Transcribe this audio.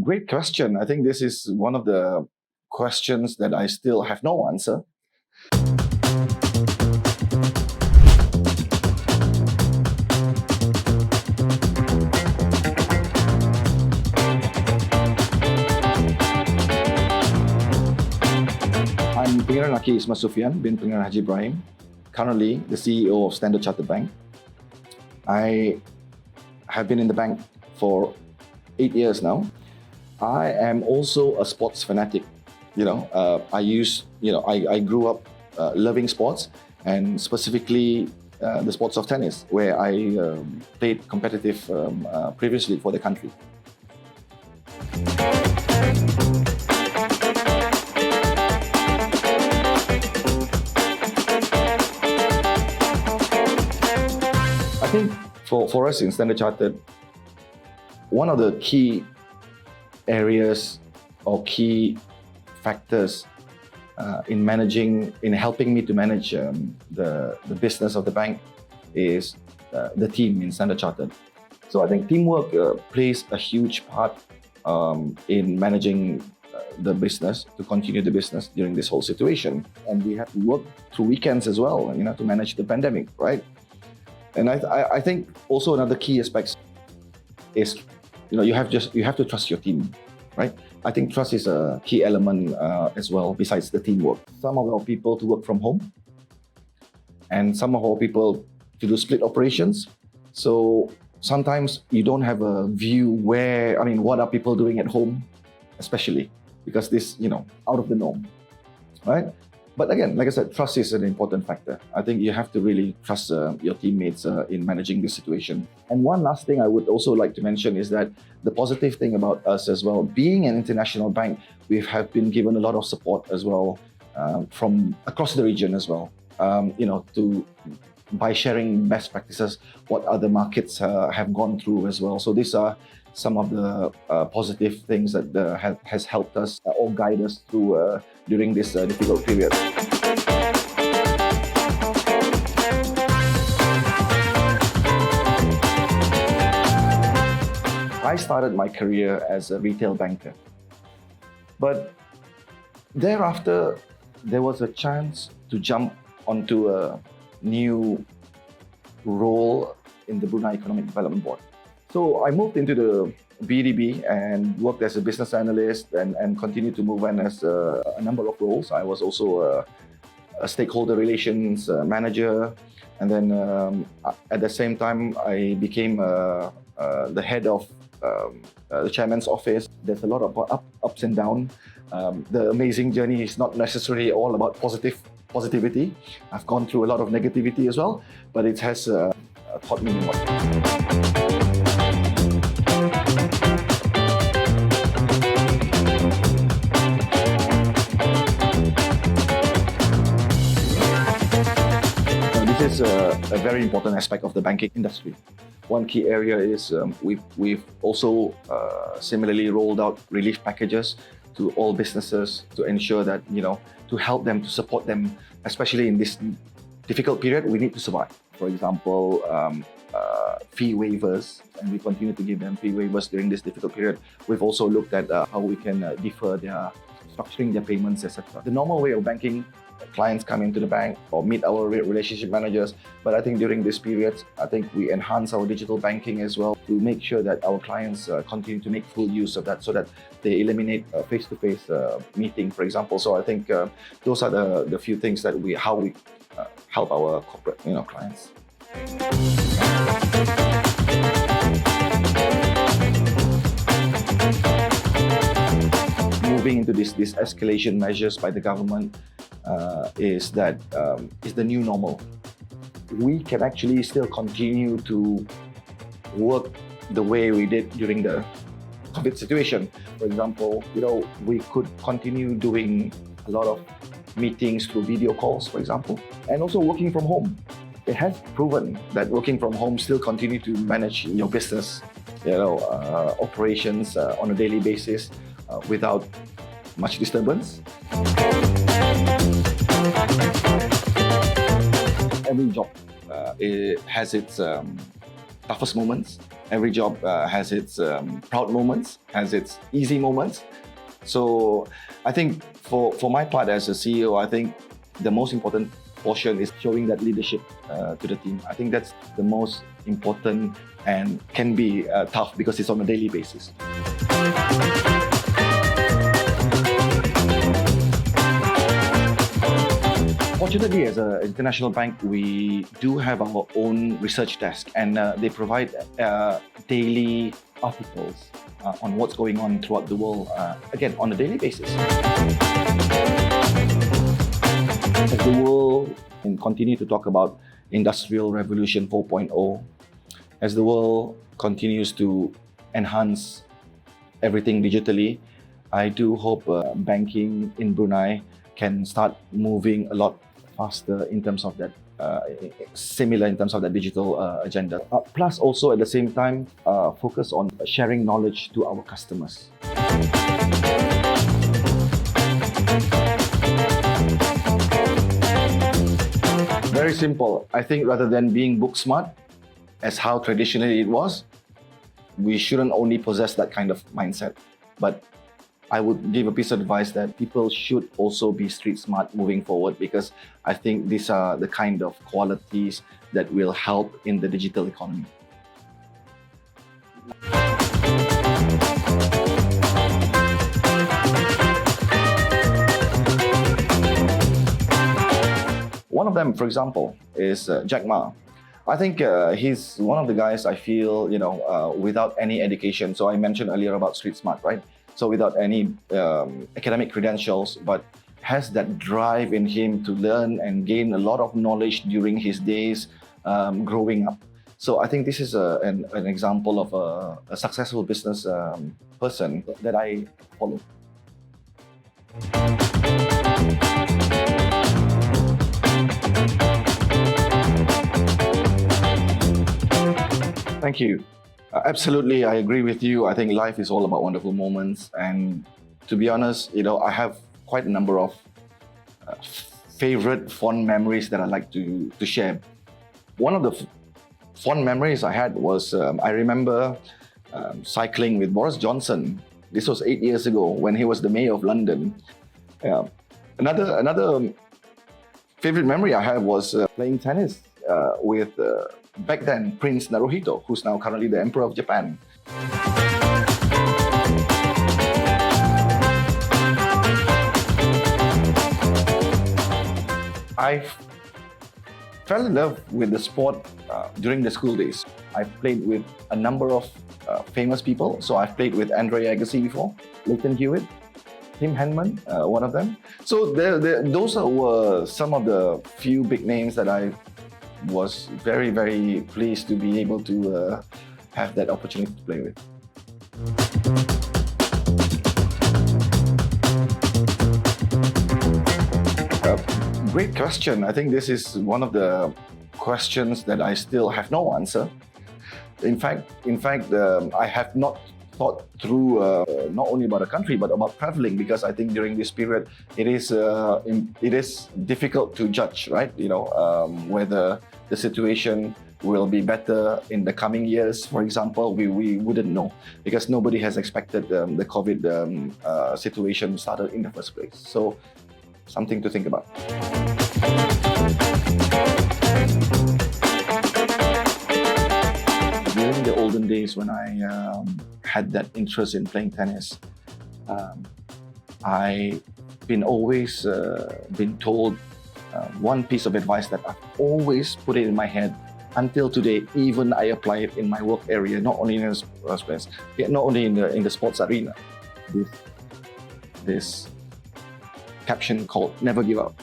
Great question. I think this is one of the questions that I still have no answer. I'm Pengiran Aki Ismasufian, bin Pengiran Haji Ibrahim, currently the CEO of Standard Chartered Bank. I have been in the bank for 8 years now. I am also a sports fanatic. I grew up loving sports, and specifically the sports of tennis, where I played competitive previously for the country. I think for us in Standard Chartered, one of the key areas or key factors in helping me to manage the business of the bank is the team in Standard Chartered. So I think teamwork plays a huge part in managing the business, to continue the business during this whole situation. And we have to work through weekends as well, to manage the pandemic, right? And I think also another key aspect is, you have to trust your team, right? I think trust is a key element as well, besides the teamwork. Some of our people to work from home, and some of our people to do split operations. So sometimes you don't have a view what are people doing at home, especially because this, out of the norm, right? But again, like I said, trust is an important factor. I think you have to really trust your teammates in managing this situation. And one last thing I would also like to mention is that the positive thing about us as well, being an international bank, we have been given a lot of support as well from across the region as well, by sharing best practices, what other markets have gone through as well. So these are some of the positive things that has helped us or guide us through during this difficult period. I started my career as a retail banker, but thereafter there was a chance to jump onto a new role in the Brunei Economic Development Board. So I moved into the BDB and worked as a business analyst and continued to move on as a number of roles. I was also a stakeholder relations manager, and then at the same time I became the head of the chairman's office. There's a lot of ups and downs. The amazing journey is not necessarily all about positivity. I've gone through a lot of negativity as well, but it has taught me a lot. This is a very important aspect of the banking industry. One key area is we've also similarly rolled out relief packages to all businesses to ensure that, to help them, to support them, especially in this difficult period. We need to survive. For example, fee waivers, and we continue to give them fee waivers during this difficult period. We've also looked at how we can defer structuring their payments, etc. The normal way of banking, clients come into the bank or meet our relationship managers. But I think during this period, I think we enhance our digital banking as well to make sure that our clients continue to make full use of that, so that they eliminate face-to-face meeting, for example. So I think those are the few things that how we help our corporate clients. Moving into this escalation measures by the government is the new normal. We can actually still continue to work the way we did during the COVID situation. For example, we could continue doing a lot of meetings through video calls, for example, and also working from home. It has proven that working from home still continue to manage your business, operations on a daily basis without much disturbance. Every job it has its toughest moments, Every job has its proud moments, has its easy moments. So I think for my part as a CEO, I think the most important portion is showing that leadership to the team. I think that's the most important and can be tough because it's on a daily basis. Fortunately, as an international bank, we do have our own research desk, and they provide daily articles on what's going on throughout the world, again, on a daily basis. As the world continue to talk about Industrial Revolution 4.0, as the world continues to enhance everything digitally, I do hope banking in Brunei can start moving a lot faster in terms of that, similar in terms of that digital agenda. Plus also at the same time, focus on sharing knowledge to our customers. Very simple. I think rather than being book smart, as how traditionally it was, we shouldn't only possess that kind of mindset, but I would give a piece of advice that people should also be street smart moving forward, because I think these are the kind of qualities that will help in the digital economy. One of them, for example, is Jack Ma. I think he's one of the guys I feel, without any education. So I mentioned earlier about street smart, right? So without any academic credentials, but has that drive in him to learn and gain a lot of knowledge during his days growing up. So I think this is an example of a successful business person that I follow. Thank you. Absolutely, I agree with you. I think life is all about wonderful moments. And to be honest, I have quite a number of favorite fond memories that I like to share. One of the fond memories I had was, I remember cycling with Boris Johnson. This was 8 years ago when he was the mayor of London. Another favorite memory I have was playing tennis with back then Prince Naruhito, who's now currently the Emperor of Japan. I fell in love with the sport during the school days. I played with a number of famous people. So I've played with Andre Agassi before, Leighton Hewitt, Tim Henman, one of them. So those were some of the few big names that I was very, very pleased to be able to have that opportunity to play with. Great question. I think this is one of the questions that I still have no answer. In fact, I have not thought through not only about a country but about traveling, because I think during this period it is difficult to judge, right? Whether the situation will be better in the coming years. For example, we wouldn't know, because nobody has expected the COVID situation started in the first place. So something to think about. During the olden days when I had that interest in playing tennis, I always been told one piece of advice that I've always put it in my head until today. Even I apply it in my work area, not only in the sports, not only in the sports arena. This caption called "Never Give Up."